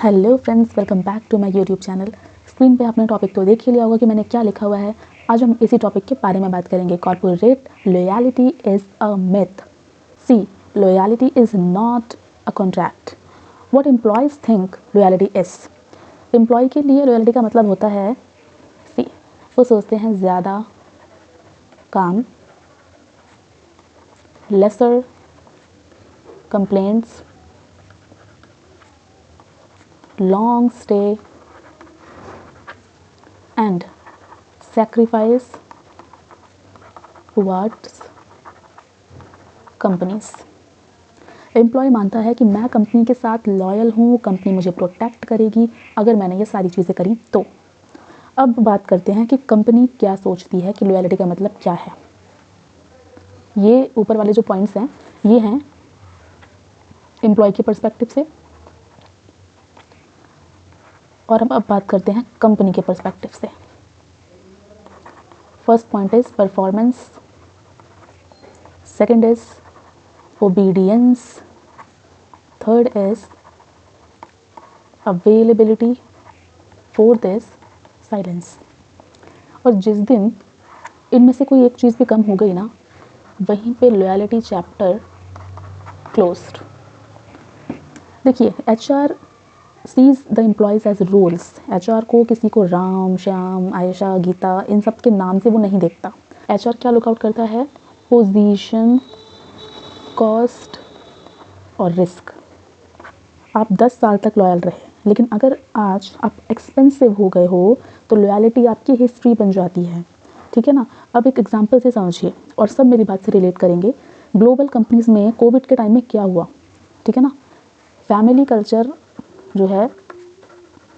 Hello friends, welcome back to my YouTube channel. Screen पे आपने topic तो देख ही लिया होगा कि मैंने क्या लिखा हुआ है। आज हम इसी टॉपिक के बारे में बात करेंगे। Corporate loyalty is a myth. See, loyalty is not a contract. What employees think loyalty is. Employee के लिए लॉयल्टी का मतलब होता है, सी, वो सोचते हैं ज़्यादा काम, lesser complaints, long stay and sacrifice towards companies। Employee मानता है कि मैं कंपनी के साथ लॉयल हूँ, कंपनी मुझे प्रोटेक्ट करेगी अगर मैंने ये सारी चीज़ें करी तो। अब बात करते हैं कि कंपनी क्या सोचती है कि लॉयल्टी का मतलब क्या है। ये ऊपर वाले जो पॉइंट्स हैं ये हैं एम्प्लॉय के पर्सपेक्टिव से, और हम अब बात करते हैं कंपनी के पर्सपेक्टिव से। First point is performance, second is obedience, third is availability, fourth is silence। और जिस दिन इनमें से कोई एक चीज़ भी कम हो गई ना, वहीं पे लॉयल्टी चैप्टर क्लोज्ड। देखिए, HR sees the employees as roles. HR को किसी को राम, श्याम, आयशा, गीता इन सब के नाम से वो नहीं देखता। एचआर क्या लुकआउट करता है? पोजीशन, कॉस्ट और रिस्क। आप 10 साल तक लॉयल रहे, लेकिन अगर आज आप एक्सपेंसिव हो गए हो तो लॉयल्टी आपकी हिस्ट्री बन जाती है। ठीक है ना। अब एक एग्जांपल से समझिए और सब मेरी बात से रिलेट करेंगे। ग्लोबल कंपनीज़ में कोविड के टाइम में क्या हुआ? ठीक है ना, फैमिली कल्चर जो है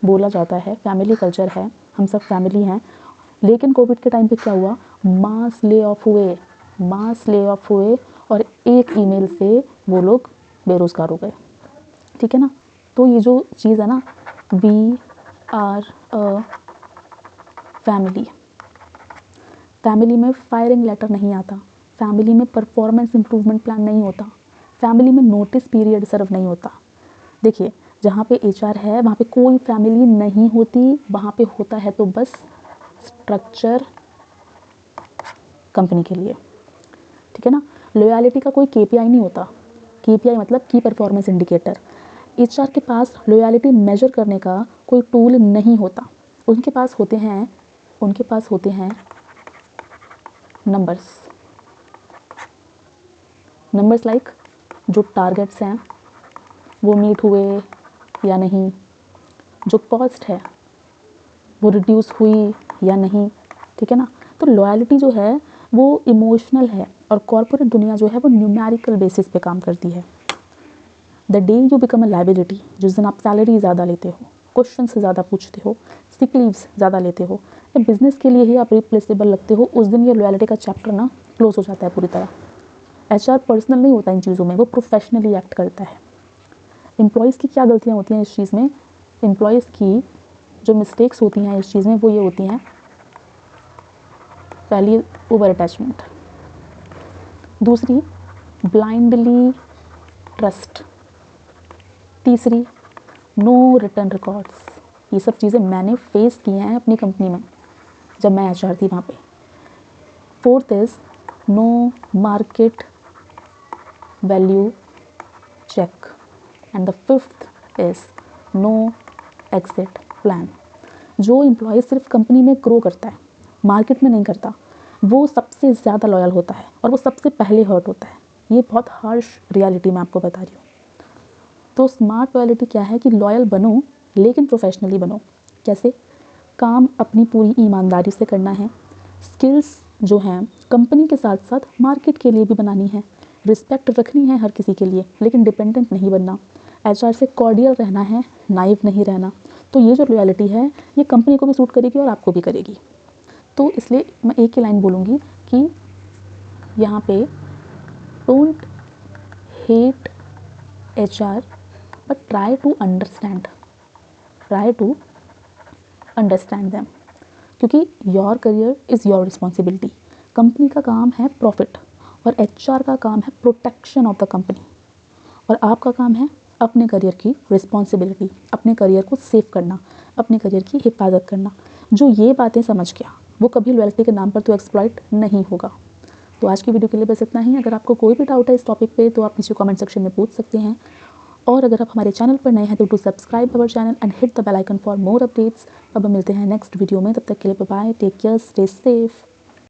बोला जाता है, फैमिली कल्चर है, हम सब फैमिली हैं। लेकिन कोविड के टाइम पे क्या हुआ? मास ले ऑफ हुए और एक ईमेल से वो लोग बेरोज़गार हो गए। ठीक है ना। तो ये जो चीज़ है ना, we are a family, family में फायरिंग लेटर नहीं आता, फैमिली में परफॉर्मेंस इम्प्रूवमेंट प्लान नहीं होता, फैमिली में नोटिस पीरियड सर्व नहीं होता। देखिए, जहाँ पे एचआर है वहाँ पे कोई फैमिली नहीं होती, वहाँ पे होता है तो बस स्ट्रक्चर कंपनी के लिए। ठीक है ना। लॉयल्टी का कोई केपीआई नहीं होता। केपीआई मतलब की परफॉर्मेंस इंडिकेटर। एचआर के पास लॉयल्टी मेजर करने का कोई टूल नहीं होता। उनके पास होते हैं नंबर्स लाइक जो टारगेट्स हैं वो मीट हुए या नहीं, जो कॉस्ट है वो रिड्यूस हुई या नहीं। ठीक है ना। तो लॉयल्टी जो है वो इमोशनल है और कॉर्पोरेट दुनिया जो है वो न्यूमेरिकल बेसिस पे काम करती है। The day you become a liability, जिस दिन आप सैलरी ज़्यादा लेते हो, क्वेश्चन से ज़्यादा पूछते हो, सिक लीव्स ज़्यादा लेते हो, या बिजनेस के लिए ही आप रिप्लेसेबल लगते हो, उस दिन ये लॉयल्टी का चैप्टर ना क्लोज हो जाता है पूरी तरह। एचआर पर्सनल नहीं होता इन चीज़ों में, वो प्रोफेशनली एक्ट करता है। एम्प्लॉयज़ की क्या गलतियाँ होती हैं इस चीज़ में? एम्प्लॉयज़ की जो मिस्टेक्स होती हैं इस चीज़ में वो ये होती हैं, पहली ओवर अटैचमेंट, दूसरी ब्लाइंडली ट्रस्ट, तीसरी नो रिटर्न रिकॉर्ड्स। ये सब चीज़ें मैंने फेस की हैं अपनी कंपनी में जब मैं एचआर थी वहाँ पे। Fourth is no market value check and the fifth is no exit plan. जो एम्प्लॉय सिर्फ कंपनी में ग्रो करता है, मार्केट में नहीं करता, वो सबसे ज़्यादा लॉयल होता है और वो सबसे पहले हर्ट होता है। ये बहुत हार्श रियलिटी मैं आपको बता रही हूँ। तो स्मार्ट लॉयल्टी क्या है कि लॉयल बनो लेकिन प्रोफेशनली बनो। कैसे? काम अपनी पूरी ईमानदारी से करना है, स्किल्स जो हैं कंपनी के साथ साथ मार्केट के लिए भी बनानी है, रिस्पेक्ट रखनी है हर किसी के लिए, लेकिन डिपेंडेंट नहीं बनना, एचआर से कॉर्डियल रहना है, नाइव नहीं रहना। तो ये जो लॉयल्टी है ये कंपनी को भी सूट करेगी और आपको भी करेगी। तो इसलिए मैं एक ही लाइन बोलूँगी कि यहाँ पे don't hate HR but try to understand them, क्योंकि your career is your responsibility. Company का काम है प्रॉफिट और एचआर का काम है प्रोटेक्शन ऑफ द कंपनी, और आपका काम है अपने करियर की रिस्पॉन्सिबिलिटी, अपने करियर को सेव करना, अपने करियर की हिफाजत करना। जो ये बातें समझ गया वो कभी लॉयल्टी के नाम पर तो एक्सप्लॉइट नहीं होगा। तो आज की वीडियो के लिए बस इतना ही। अगर आपको कोई भी डाउट है इस टॉपिक पे तो आप नीचे कमेंट सेक्शन में पूछ सकते हैं। और अगर आप हमारे चैनल पर नए हैं तो to subscribe our channel and hit the bell icon for more updates. अब मिलते हैं नेक्स्ट वीडियो में, तब तक के लिए bye, take care, stay safe.